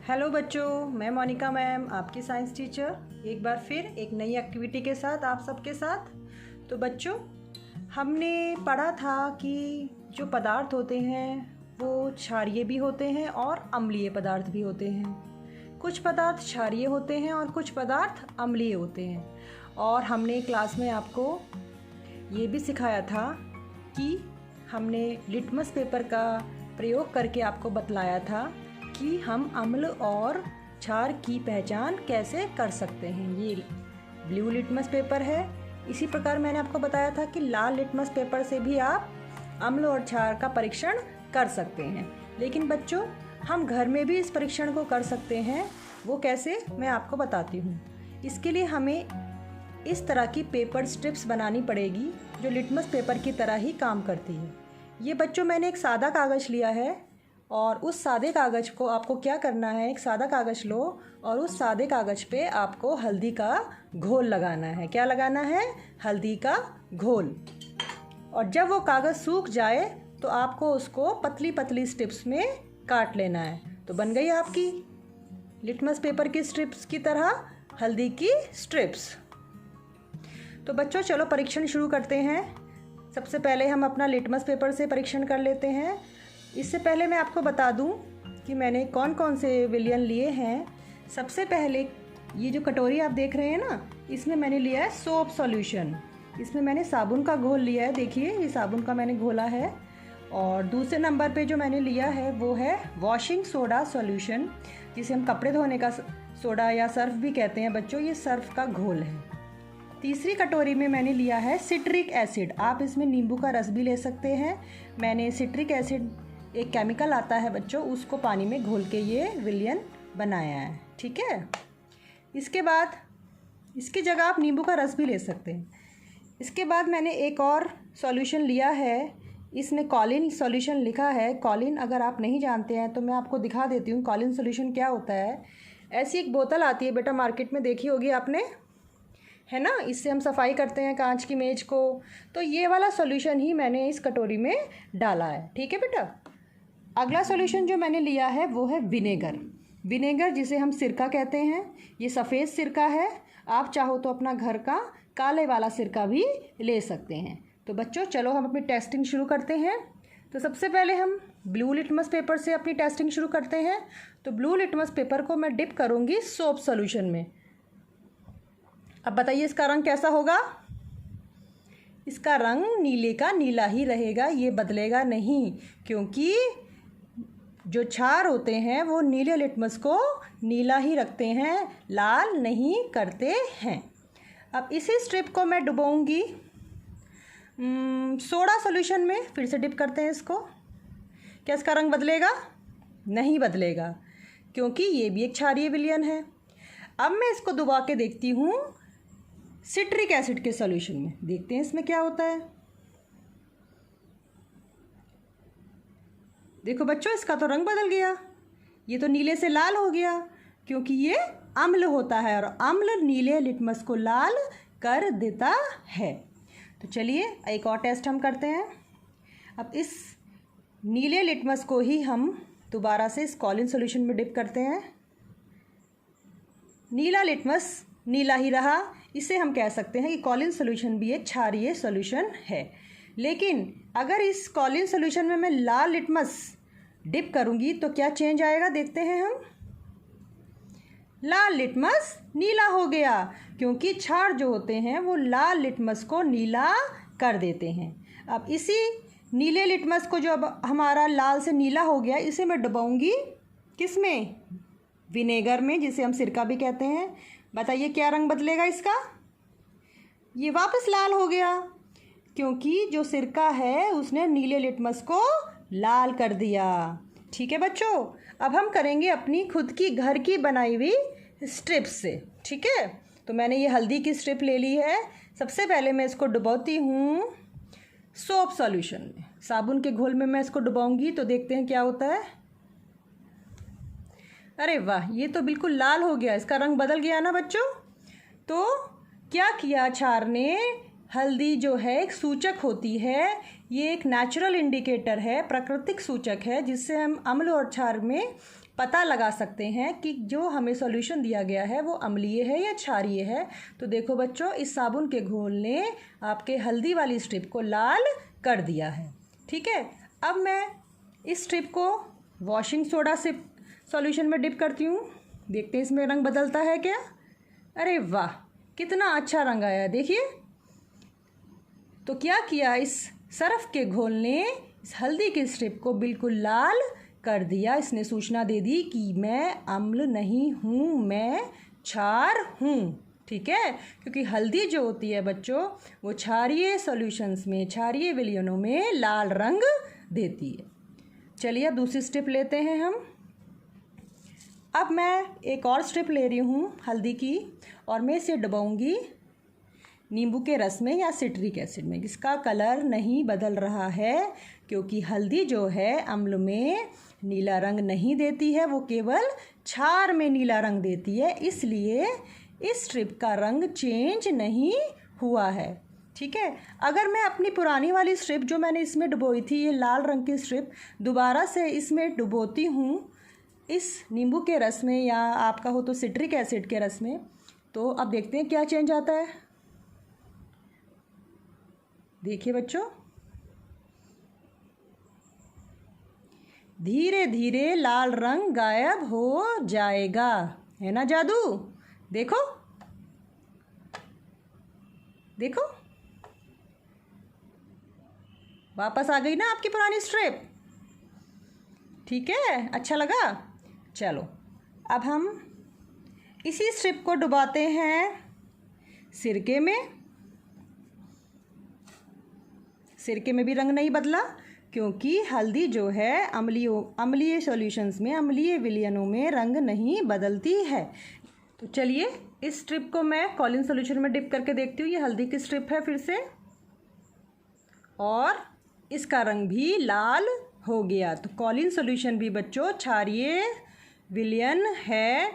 Hello बच्चों, मैं Monika ma'am आपकी साइंस टीचर एक बार फिर एक नई एक्टिविटी के साथ आप सबके साथ। तो बच्चों, हमने पढ़ा था कि जो पदार्थ होते हैं वो क्षारीय भी होते हैं और अम्लीय पदार्थ भी होते हैं। कुछ पदार्थ क्षारीय होते हैं और कुछ पदार्थ अम्लीय होते हैं। और हमने क्लास में आपको ये भी सिखाया था कि हमने लिटमस पेपर का प्रयोग करके आपको बतलाया था कि हम अम्ल और क्षार की पहचान कैसे कर सकते हैं। ये ब्लू लिटमस पेपर है। इसी प्रकार मैंने आपको बताया था कि लाल लिटमस पेपर से भी आप अम्ल और क्षार का परीक्षण कर सकते हैं। लेकिन बच्चों, हम घर में भी इस परीक्षण को कर सकते हैं। वो कैसे, मैं आपको बताती हूँ। इसके लिए हमें इस तरह की पेपर स्ट्रिप्स बनानी पड़ेगी जो लिटमस पेपर की तरह ही काम करती है। ये बच्चों, मैंने एक सादा कागज़ लिया है और उस सादे कागज़ को आपको क्या करना है, एक सादा कागज़ लो और उस सादे कागज़ पे आपको हल्दी का घोल लगाना है। क्या लगाना है? हल्दी का घोल। और जब वो कागज़ सूख जाए तो आपको उसको पतली पतली स्ट्रिप्स में काट लेना है। तो बन गई आपकी लिटमस पेपर की स्ट्रिप्स की तरह हल्दी की स्ट्रिप्स। तो बच्चों, चलो परीक्षण शुरू करते हैं। सबसे पहले हम अपना लिटमस पेपर से परीक्षण कर लेते हैं। इससे पहले मैं आपको बता दूं कि मैंने कौन कौन से विलयन लिए हैं। सबसे पहले ये जो कटोरी आप देख रहे हैं ना, इसमें मैंने लिया है सोप सॉल्यूशन। इसमें मैंने साबुन का घोल लिया है। देखिए, ये साबुन का मैंने घोला है। और दूसरे नंबर पे जो मैंने लिया है वो है वॉशिंग सोडा सॉल्यूशन, जिसे हम कपड़े धोने का सोडा या सर्फ भी कहते हैं बच्चों। ये सर्फ का घोल है। तीसरी कटोरी में मैंने लिया है सिट्रिक एसिड। आप इसमें नींबू का रस भी ले सकते हैं। मैंने सिट्रिक एसिड, एक केमिकल आता है बच्चों, उसको पानी में घोल के ये विलयन बनाया है। ठीक है। इसके बाद इसकी जगह आप नींबू का रस भी ले सकते हैं। इसके बाद मैंने एक और सॉल्यूशन लिया है। इसमें कॉलिन सॉल्यूशन लिखा है। कॉलिन अगर आप नहीं जानते हैं तो मैं आपको दिखा देती हूँ कॉलिन सॉल्यूशन क्या होता है। ऐसी एक बोतल आती है बेटा, मार्केट में देखी होगी आपने, है ना। इससे हम सफाई करते हैं कांच की मेज को। तो ये वाला सॉल्यूशन ही मैंने इस कटोरी में डाला है। ठीक है बेटा। अगला सॉल्यूशन जो मैंने लिया है वो है विनेगर। विनेगर जिसे हम सिरका कहते हैं। ये सफ़ेद सिरका है। आप चाहो तो अपना घर का काले वाला सिरका भी ले सकते हैं। तो बच्चों, चलो हम अपनी टेस्टिंग शुरू करते हैं। तो सबसे पहले हम ब्लू लिटमस पेपर से अपनी टेस्टिंग शुरू करते हैं। तो ब्लू लिटमस पेपर को मैं डिप करूँगी सोप सॉल्यूशन में। अब बताइए इसका रंग कैसा होगा? इसका रंग नीले का नीला ही रहेगा, ये बदलेगा नहीं, क्योंकि जो क्षार होते हैं वो नीले लिटमस को नीला ही रखते हैं, लाल नहीं करते हैं। अब इसी स्ट्रिप को मैं डुबोऊंगी सोडा सॉल्यूशन में। फिर से डिप करते हैं इसको। क्या इसका रंग बदलेगा? नहीं बदलेगा, क्योंकि ये भी एक क्षारीय विलयन है। अब मैं इसको डुबा के देखती हूँ सिट्रिक एसिड के सॉल्यूशन में। देखते हैं इसमें क्या होता है। देखो बच्चों, इसका तो रंग बदल गया। ये तो नीले से लाल हो गया, क्योंकि ये अम्ल होता है और अम्ल नीले लिटमस को लाल कर देता है। तो चलिए एक और टेस्ट हम करते हैं। अब इस नीले लिटमस को ही हम दोबारा से इस कॉलिन सॉल्यूशन में डिप करते हैं। नीला लिटमस नीला ही रहा। इसे हम कह सकते हैं कि कॉलिन सॉल्यूशन भी एक क्षारीय सॉल्यूशन है। लेकिन अगर इस कॉलिन सॉल्यूशन में मैं लाल लिटमस डिप करूंगी तो क्या चेंज आएगा, देखते हैं हम। लाल लिटमस नीला हो गया, क्योंकि क्षार जो होते हैं वो लाल लिटमस को नीला कर देते हैं। अब इसी नीले लिटमस को, जो अब हमारा लाल से नीला हो गया, इसे मैं डुबाऊंगी किस में? विनेगर में, जिसे हम सिरका भी कहते हैं। बताइए क्या रंग बदलेगा इसका? ये वापस लाल हो गया, क्योंकि जो सिरका है उसने नीले लिटमस को लाल कर दिया। ठीक है बच्चों। अब हम करेंगे अपनी खुद की घर की बनाई हुई स्ट्रिप्स से। ठीक है। तो मैंने ये हल्दी की स्ट्रिप ले ली है। सबसे पहले मैं इसको डुबोती हूँ सोप सॉल्यूशन में। साबुन के घोल में मैं इसको डुबाऊंगी तो देखते हैं क्या होता है। अरे वाह, ये तो बिल्कुल लाल हो गया। इसका रंग बदल गया ना बच्चों। तो क्या किया क्षार ने? हल्दी जो है एक सूचक होती है। ये एक नेचुरल इंडिकेटर है, प्राकृतिक सूचक है, जिससे हम अम्ल और क्षार में पता लगा सकते हैं कि जो हमें सॉल्यूशन दिया गया है वो अम्लीय है या क्षारीय है। तो देखो बच्चों, इस साबुन के घोल ने आपके हल्दी वाली स्ट्रिप को लाल कर दिया है। ठीक है, अब मैं इस स्ट्रिप को वॉशिंग सोडा से सॉल्यूशन में डिप करती हूँ। देखते हैं इसमें रंग बदलता है क्या। अरे वाह, कितना अच्छा रंग आया, देखिए। तो क्या किया, इस सर्फ के घोल ने इस हल्दी की स्ट्रिप को बिल्कुल लाल कर दिया। इसने सूचना दे दी कि मैं अम्ल नहीं हूँ, मैं क्षार हूँ। ठीक है, क्योंकि हल्दी जो होती है बच्चों, वो क्षारीय सॉल्यूशंस में, क्षारीय विलयनों में लाल रंग देती है। चलिए अब दूसरी स्ट्रिप लेते हैं हम। अब मैं एक और स्ट्रिप ले रही हूँ हल्दी की, और मैं इसे डुबाऊँगी नींबू के रस में या सिट्रिक एसिड में। इसका कलर नहीं बदल रहा है, क्योंकि हल्दी जो है अम्ल में नीला रंग नहीं देती है, वो केवल क्षार में नीला रंग देती है। इसलिए इस स्ट्रिप का रंग चेंज नहीं हुआ है। ठीक है, अगर मैं अपनी पुरानी वाली स्ट्रिप जो मैंने इसमें डुबोई थी, ये लाल रंग की स्ट्रिप, दोबारा से इसमें डुबोती हूँ इस नींबू के रस में, या आपका हो तो सिट्रिक एसिड के रस में, तो अब देखते हैं क्या चेंज आता है। देखिए बच्चों, धीरे धीरे लाल रंग गायब हो जाएगा, है ना जादू। देखो देखो, वापस आ गई ना आपकी पुरानी स्ट्रिप। ठीक है, अच्छा लगा। चलो अब हम इसी स्ट्रिप को डुबाते हैं सिरके में। सिरके में भी रंग नहीं बदला, क्योंकि हल्दी जो है अम्लीय सॉल्यूशंस में, अम्लीय विलयनों में रंग नहीं बदलती है। तो चलिए इस स्ट्रिप को मैं कॉलिन सॉल्यूशन में डिप करके देखती हूँ। ये हल्दी की स्ट्रिप है फिर से, और इसका रंग भी लाल हो गया। तो कॉलिन सॉल्यूशन भी बच्चों क्षारीय विलयन है,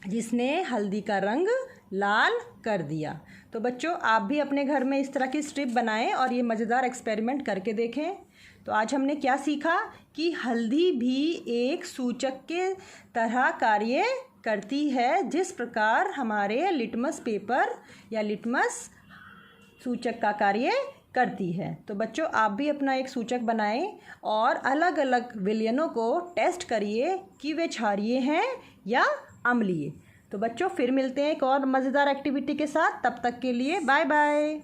जिसने हल्दी का रंग लाल कर दिया। तो बच्चों, आप भी अपने घर में इस तरह की स्ट्रिप बनाएं और ये मज़ेदार एक्सपेरिमेंट करके देखें। तो आज हमने क्या सीखा कि हल्दी भी एक सूचक के तरह कार्य करती है, जिस प्रकार हमारे लिटमस पेपर या लिटमस सूचक का कार्य करती है। तो बच्चों, आप भी अपना एक सूचक बनाएं और अलग अलग विलयनों को टेस्ट करिए कि वे क्षारीय हैं या अम्लीय। तो बच्चों, फिर मिलते हैं एक और मज़ेदार एक्टिविटी के साथ। तब तक के लिए बाय बाय।